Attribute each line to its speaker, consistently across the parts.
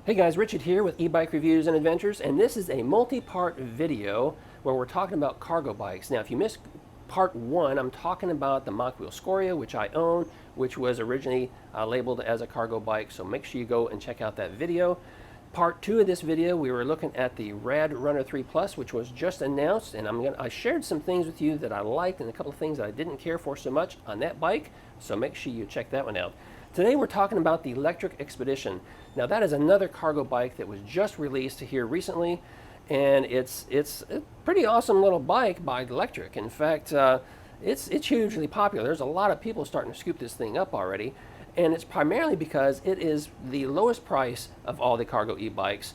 Speaker 1: Hey guys, Richard here with e-bike reviews and adventures, and this is a multi-part video where we're talking about cargo bikes. Now if you missed part one, I'm talking about the Mach Wheel Scoria, which I own, which was originally labeled as a cargo bike, so make sure you go and check out that video. Part two of this video, we were looking at the Rad Runner 3 Plus, which was just announced, and I shared some things with you that I liked and a couple of things that I didn't care for so much on that bike, so make sure you check that one out. Today we're talking about the Lectric Xpedition. Now that is another cargo bike that was just released here recently, and it's a pretty awesome little bike by Lectric. In fact, it's hugely popular. There's a lot of people starting to scoop this thing up already, and it's primarily because it is the lowest price of all the cargo e-bikes,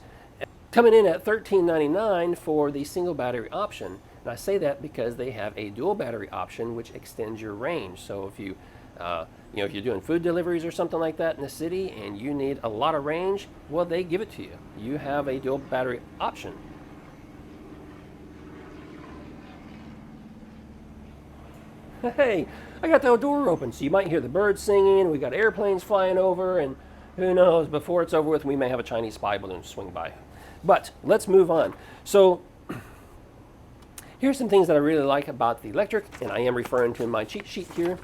Speaker 1: coming in at $13.99 for the single battery option. And I say that because they have a dual battery option which extends your range. So if you if you're doing food deliveries or something like that in the city and you need a lot of range, well, they give it to you. You have a dual battery option. Hey, I got the door open, so you might hear the birds singing. We got airplanes flying over, and who knows, before it's over with, we may have a Chinese spy balloon swing by. But let's move on. So here's some things that I really like about the Lectric, and I am referring to my cheat sheet here.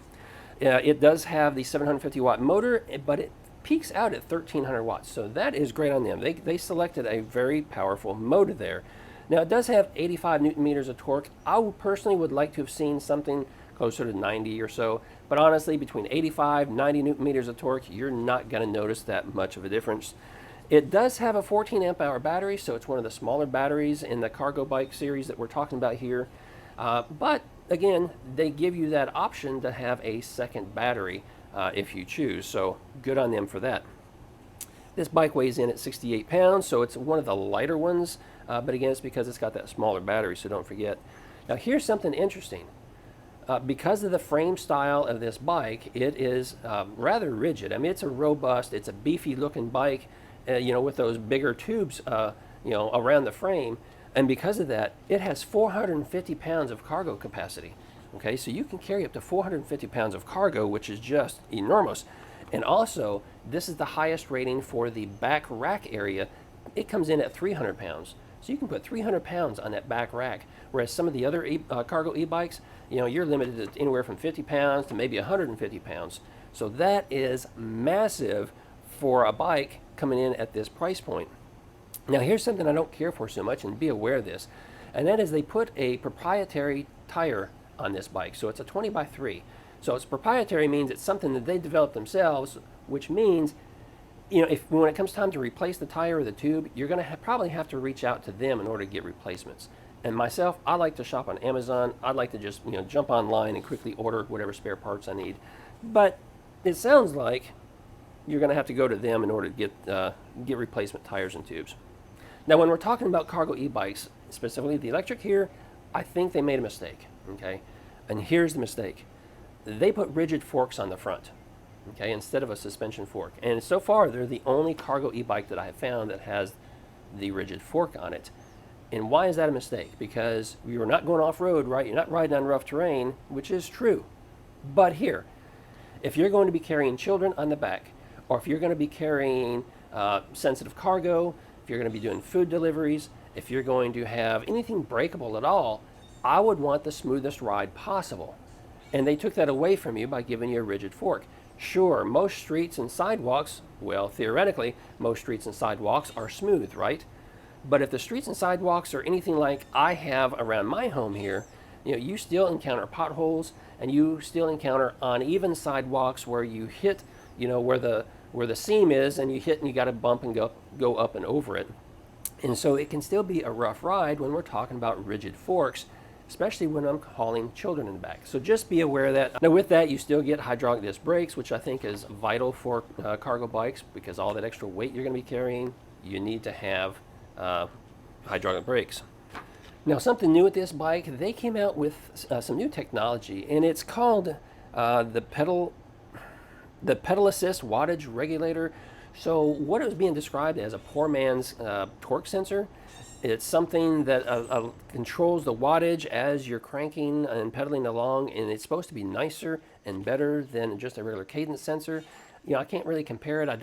Speaker 1: It does have the 750 watt motor, but it peaks out at 1300 watts. So that is great on them. They selected a very powerful motor there. Now it does have 85 Newton meters of torque. I personally would like to have seen something closer to 90 or so. But honestly, between 85, 90 Newton meters of torque, you're not going to notice that much of a difference. It does have a 14 amp hour battery, so it's one of the smaller batteries in the cargo bike series that we're talking about here. But again, they give you that option to have a second battery if you choose, so good on them for that. This bike weighs in at 68 pounds, so it's one of the lighter ones, but again, it's because it's got that smaller battery, so don't forget. Now here's something interesting. Because of the frame style of this bike, it is rather rigid. I mean, it's a robust, it's a beefy looking bike, with those bigger tubes, around the frame. And because of that, it has 450 pounds of cargo capacity. Okay, so you can carry up to 450 pounds of cargo, which is just enormous. And also, this is the highest rating for the back rack area. It comes in at 300 pounds. So you can put 300 pounds on that back rack, whereas some of the other cargo e-bikes, you're limited to anywhere from 50 pounds to maybe 150 pounds. So that is massive for a bike coming in at this price point. Now here's something I don't care for so much, and be aware of this, and that is they put a proprietary tire on this bike. So it's a 20x3. So it's proprietary means it's something that they developed themselves, which means when it comes time to replace the tire or the tube, you're going to probably have to reach out to them in order to get replacements. And myself, I like to shop on Amazon. I'd like to just jump online and quickly order whatever spare parts I need. But it sounds like you're going to have to go to them in order to get replacement tires and tubes. Now, when we're talking about cargo e-bikes, specifically the Lectric here, I think they made a mistake, okay? And here's the mistake. They put rigid forks on the front, okay, instead of a suspension fork. And so far, they're the only cargo e-bike that I have found that has the rigid fork on it. And why is that a mistake? Because you're not going off-road, right? You're not riding on rough terrain, which is true. But here, if you're going to be carrying children on the back, or if you're going to be carrying sensitive cargo, if you're going to be doing food deliveries, if you're going to have anything breakable at all, I would want the smoothest ride possible. And they took that away from you by giving you a rigid fork. Sure, most streets and sidewalks, well, theoretically, most streets and sidewalks are smooth, right? But if the streets and sidewalks are anything like I have around my home here, you still encounter potholes, and you still encounter uneven sidewalks where you hit, where the seam is, and you hit and you got to bump and go up and over it. And so it can still be a rough ride when we're talking about rigid forks, especially when I'm hauling children in the back. So just be aware of that. Now with that, you still get hydraulic disc brakes, which I think is vital for cargo bikes, because all that extra weight you're going to be carrying, you need to have hydraulic brakes. Now something new with this bike, they came out with some new technology, and it's called the pedal assist wattage regulator. So what it was being described as a poor man's torque sensor. It's something that controls the wattage as you're cranking and pedaling along, and it's supposed to be nicer and better than just a regular cadence sensor. I can't really compare it. I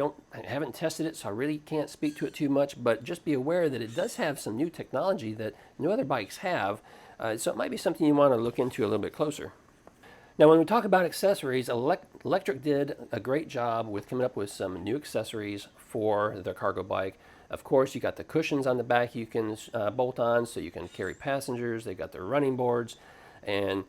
Speaker 1: haven't tested it, so I really can't speak to it too much, but just be aware that it does have some new technology that no other bikes have. So it might be something you want to look into a little bit closer. Now, when we talk about accessories, Lectric did a great job with coming up with some new accessories for the cargo bike. Of course, you got the cushions on the back you can bolt on so you can carry passengers. They got their running boards, and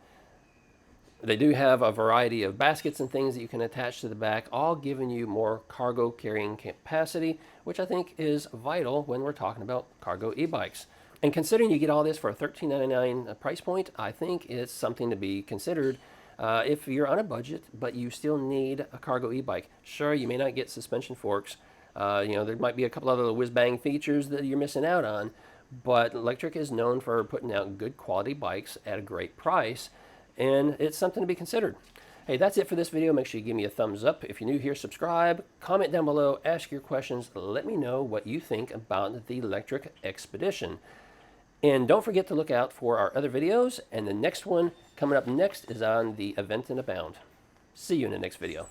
Speaker 1: they do have a variety of baskets and things that you can attach to the back, all giving you more cargo carrying capacity, which I think is vital when we're talking about cargo e-bikes. And considering you get all this for a $13.99 price point, I think it's something to be considered if you're on a budget, but you still need a cargo e-bike. Sure, you may not get suspension forks. There might be a couple other whiz-bang features that you're missing out on, but Lectric is known for putting out good quality bikes at a great price, and it's something to be considered. Hey, that's it for this video. Make sure you give me a thumbs up. If you're new here, subscribe, comment down below, ask your questions, let me know what you think about the Lectric Xpedition. And don't forget to look out for our other videos, and the next one coming up next is on the Event and Abound. See you in the next video.